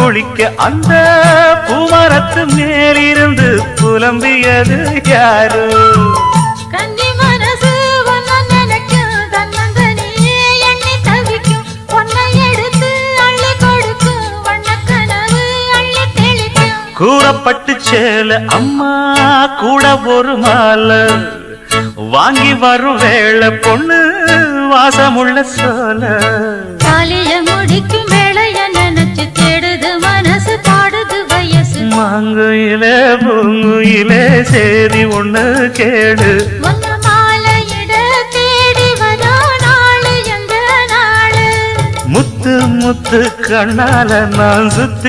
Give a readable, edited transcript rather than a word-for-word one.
குளிக்க அந்த பூமரத்து மேலிருந்து புலம்பியது யாரு? கன்னி மனசு ஒன்ன நினைக்கும், தன்னந்தனியே எண்ணி தவிக்கும், பொன்னை எடுத்து அள்ளி கொடுக்கும், வண்ணக்கனவு அள்ளி தெளிக்கும். கூறப்பட்டு சேல அம்மா கூட ஒரு மாலை வாங்கி வரும் வேளை பொண்ணு வாசமுள்ள சோல. காலிய முடிக்கும் வேளைய நினைச்சு தேடுது மனசு, பாடுது வயசு. மாங்குயிலே பூங்குயிலே சேரி ஒண்ணு கேடு, ஒன்ன மாலையிட தேடி வரா நாளு எந்த நாளு? முத்து முத்து கண்ணால நான் சுத்தி